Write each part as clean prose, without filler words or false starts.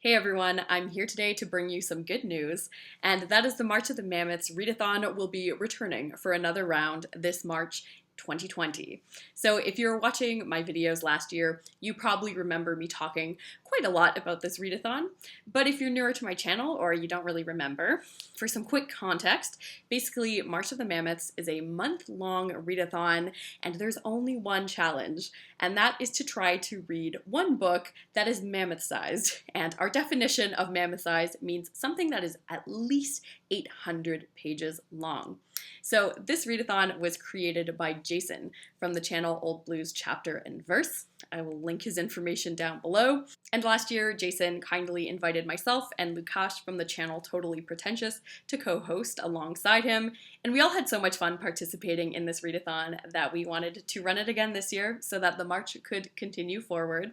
Hey everyone, I'm here today to bring you some good news, and that is the March of the Mammoths Readathon will be returning for another round this March 2020. So if you're watching my videos last year, you probably remember me talking quite a lot about this readathon, but if you're newer to my channel or you don't really remember, for some quick context, basically March of the Mammoths is a month-long readathon and there's only one challenge, and that is to try to read one book that is mammoth-sized. And our definition of mammoth-sized means something that is at least 800 pages long. So this readathon was created by Jason from the channel Old Blues Chapter and Verse. I will link his information down below. And last year, Jason kindly invited myself and Lukash from the channel Totally Pretentious to co-host alongside him. And we all had so much fun participating in this readathon that we wanted to run it again this year so that the march could continue forward.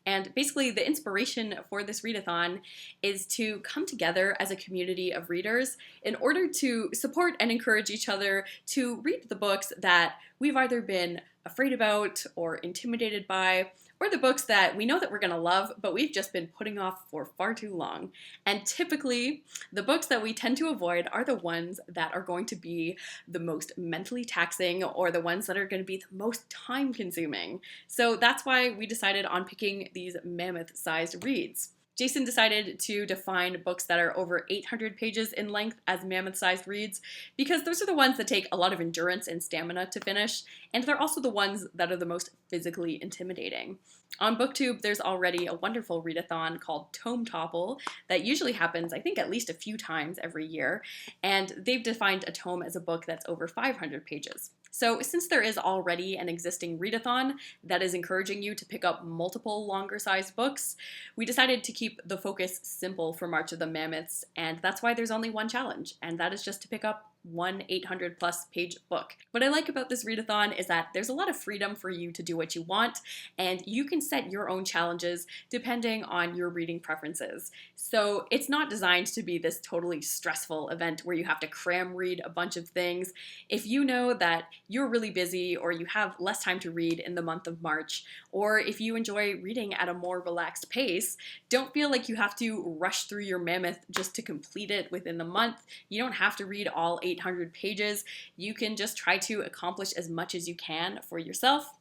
And basically the inspiration for this readathon is to come together as a community of readers in order to support and encourage each other to read the books that we've either been afraid about or intimidated by, or the books that we know that we're going to love, but we've just been putting off for far too long. And typically, the books that we tend to avoid are the ones that are going to be the most mentally taxing or the ones that are going to be the most time-consuming. So that's why we decided on picking these mammoth-sized reads. Jason decided to define books that are over 800 pages in length as mammoth-sized reads because those are the ones that take a lot of endurance and stamina to finish, and they're also the ones that are the most physically intimidating. On BookTube, there's already a wonderful readathon called Tome Topple that usually happens, I think, at least a few times every year, and they've defined a tome as a book that's over 500 pages. So since there is already an existing readathon that is encouraging you to pick up multiple longer-sized books, we decided to keep the focus simple for March of the Mammoths, and that's why there's only one challenge, and that is just to pick up one 800 plus page book. What I like about this readathon is that there's a lot of freedom for you to do what you want, and you can set your own challenges depending on your reading preferences. So it's not designed to be this totally stressful event where you have to cram read a bunch of things. If you know that you're really busy or you have less time to read in the month of March, or if you enjoy reading at a more relaxed pace, don't feel like you have to rush through your mammoth just to complete it within the month. You don't have to read all 800 pages. You can just try to accomplish as much as you can for yourself.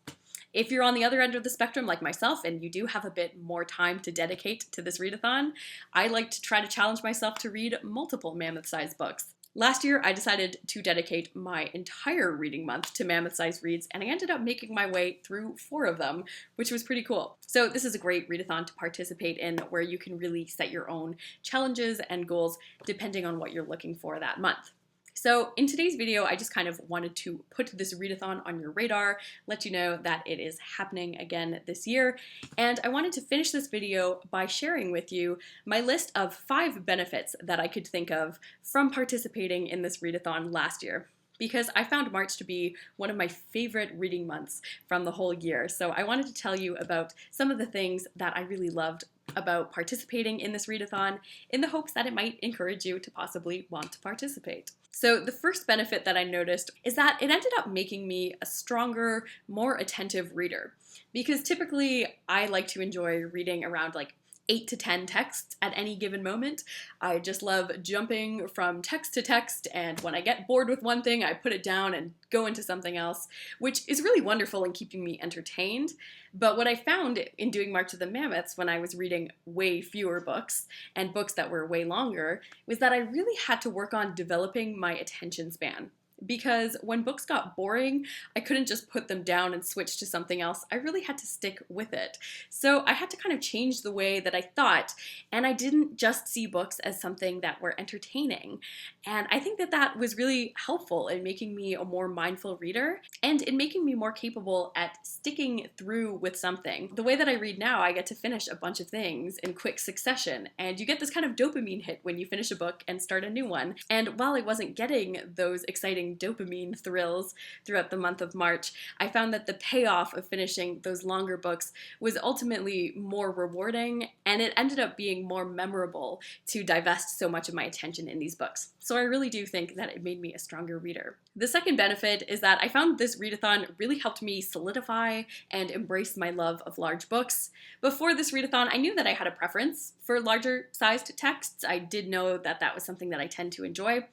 If you're on the other end of the spectrum like myself and you do have a bit more time to dedicate to this readathon, I like to try to challenge myself to read multiple mammoth-sized books. Last year, I decided to dedicate my entire reading month to mammoth-sized reads, and I ended up making my way through 4 of them, which was pretty cool. So this is a great readathon to participate in where you can really set your own challenges and goals depending on what you're looking for that month. So in today's video, I just kind of wanted to put this readathon on your radar, let you know that it is happening again this year, and I wanted to finish this video by sharing with you my list of 5 benefits that I could think of from participating in this readathon last year, because I found March to be one of my favorite reading months from the whole year. So I wanted to tell you about some of the things that I really loved about participating in this readathon in the hopes that it might encourage you to possibly want to participate. So the first benefit that I noticed is that it ended up making me a stronger, more attentive reader. Because typically I like to enjoy reading around like 8 to 10 texts at any given moment. I just love jumping from text to text, and when I get bored with one thing, I put it down and go into something else, which is really wonderful in keeping me entertained. But what I found in doing March of the Mammoths when I was reading way fewer books, and books that were way longer, was that I really had to work on developing my attention span. Because when books got boring, I couldn't just put them down and switch to something else. I really had to stick with it. So I had to kind of change the way that I thought, and I didn't just see books as something that were entertaining. And I think that that was really helpful in making me a more mindful reader and in making me more capable at sticking through with something. The way that I read now, I get to finish a bunch of things in quick succession, and you get this kind of dopamine hit when you finish a book and start a new one. And while I wasn't getting those exciting getting dopamine thrills throughout the month of March, I found that the payoff of finishing those longer books was ultimately more rewarding, and it ended up being more memorable to divest so much of my attention in these books. So I really do think that it made me a stronger reader. The second benefit is that I found this readathon really helped me solidify and embrace my love of large books. Before this readathon, I knew that I had a preference for larger sized texts. I did know that that was something that I tend to enjoy.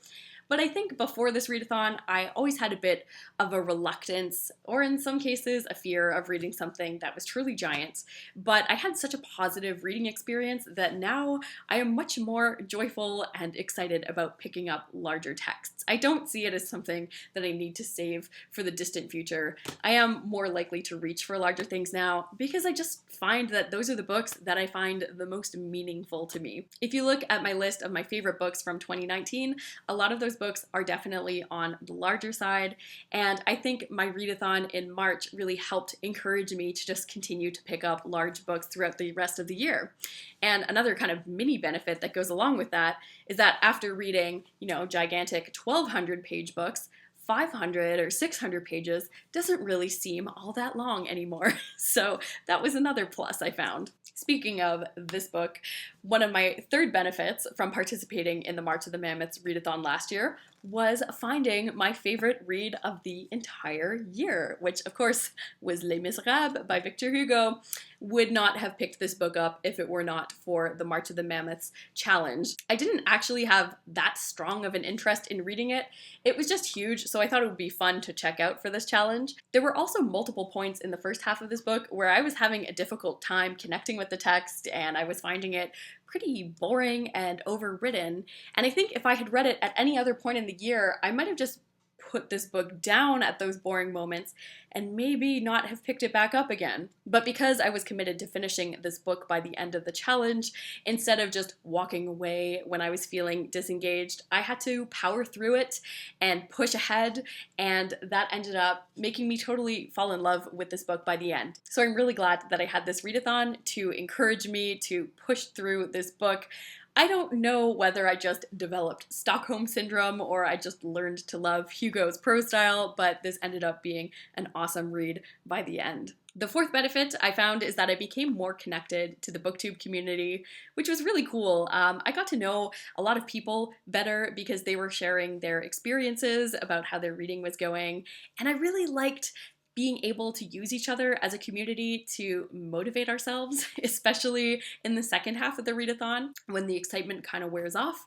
But I think before this readathon, I always had a bit of a reluctance, or in some cases, a fear of reading something that was truly giant. But I had such a positive reading experience that now I am much more joyful and excited about picking up larger texts. I don't see it as something that I need to save for the distant future. I am more likely to reach for larger things now because I just find that those are the books that I find the most meaningful to me. If you look at my list of my favorite books from 2019, a lot of those books are definitely on the larger side, and I think my readathon in March really helped encourage me to just continue to pick up large books throughout the rest of the year. And another kind of mini benefit that goes along with that is that after reading, gigantic 1,200 page books, 500 or 600 pages doesn't really seem all that long anymore. So that was another plus I found. Speaking of this book, one of my third benefits from participating in the March of the Mammoths readathon last year was finding my favorite read of the entire year, which of course was Les Miserables by Victor Hugo. Would not have picked this book up if it were not for the March of the Mammoths challenge. I didn't actually have that strong of an interest in reading it. It was just huge, so I thought it would be fun to check out for this challenge. There were also multiple points in the first half of this book where I was having a difficult time connecting with the text, and I was finding it pretty boring and overwritten. And I think if I had read it at any other point in the year, I might have just put this book down at those boring moments and maybe not have picked it back up again. But because I was committed to finishing this book by the end of the challenge, instead of just walking away when I was feeling disengaged, I had to power through it and push ahead, and that ended up making me totally fall in love with this book by the end. So I'm really glad that I had this readathon to encourage me to push through this book. I don't know whether I just developed Stockholm Syndrome or I just learned to love Hugo's prose style, but this ended up being an awesome read by the end. The fourth benefit I found is that I became more connected to the booktube community, which was really cool. I got to know a lot of people better because they were sharing their experiences about how their reading was going, and I really liked being able to use each other as a community to motivate ourselves, especially in the second half of the readathon when the excitement kind of wears off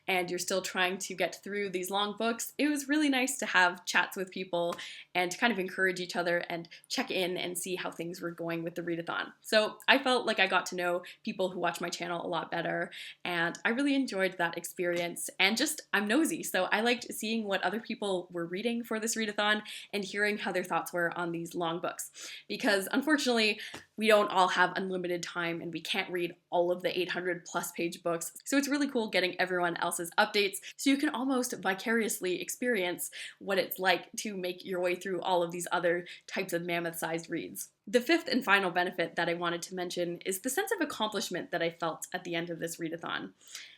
and you're still trying to get through these long books. It was really nice to have chats with people and to kind of encourage each other and check in and see how things were going with the readathon. So I felt like I got to know people who watch my channel a lot better, and I really enjoyed that experience. And just, I'm nosy, so I liked seeing what other people were reading for this readathon and hearing how their thoughts were on these long books, because unfortunately we don't all have unlimited time and we can't read all of the 800 plus page books. So it's really cool getting everyone else's updates so you can almost vicariously experience what it's like to make your way through all of these other types of mammoth-sized reads. The fifth and final benefit that I wanted to mention is the sense of accomplishment that I felt at the end of this readathon.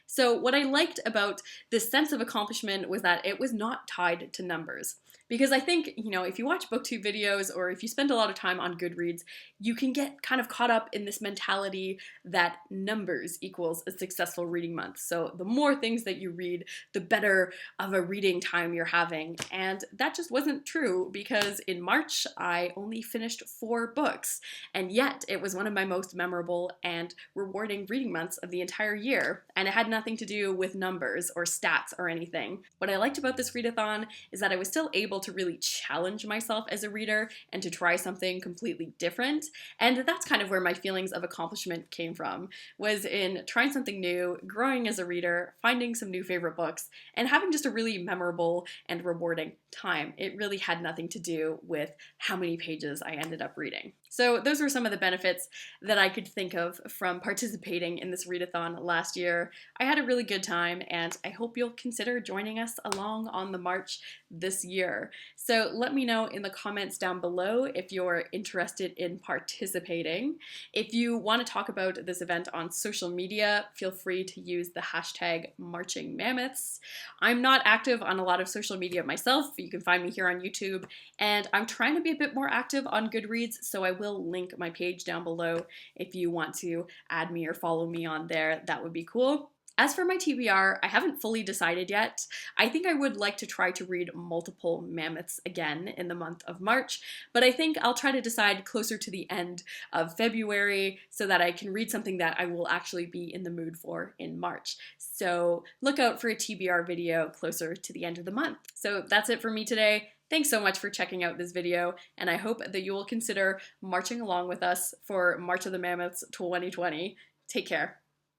So what I liked about this sense of accomplishment was that it was not tied to numbers. Because I think, if you watch booktube videos or if you spend a lot of time on Goodreads, you can get kind of caught up in this mentality that numbers equals a successful reading month. So the more things that you read, the better of a reading time you're having. And that just wasn't true, because in March, I only finished 4 books. And yet it was one of my most memorable and rewarding reading months of the entire year. And it had nothing to do with numbers or stats or anything. What I liked about this readathon is that I was still able to really challenge myself as a reader and to try something completely different. And that's kind of where my feelings of accomplishment came from, was in trying something new, growing as a reader, finding some new favorite books, and having just a really memorable and rewarding time. It really had nothing to do with how many pages I ended up reading. So those were some of the benefits that I could think of from participating in this readathon last year. I had a really good time, and I hope you'll consider joining us along on the march this year. So let me know in the comments down below if you're interested in participating. If you want to talk about this event on social media, feel free to use the hashtag Marching Mammoths. I'm not active on a lot of social media myself. You can find me here on YouTube, and I'm trying to be a bit more active on Goodreads, so I will link my page down below if you want to add me or follow me on there. That would be cool. As for my TBR, I haven't fully decided yet. I think I would like to try to read multiple Mammoths again in the month of March, but I think I'll try to decide closer to the end of February so that I can read something that I will actually be in the mood for in March. So look out for a TBR video closer to the end of the month. So that's it for me today. Thanks so much for checking out this video, and I hope that you will consider marching along with us for March of the Mammoths 2020. Take care.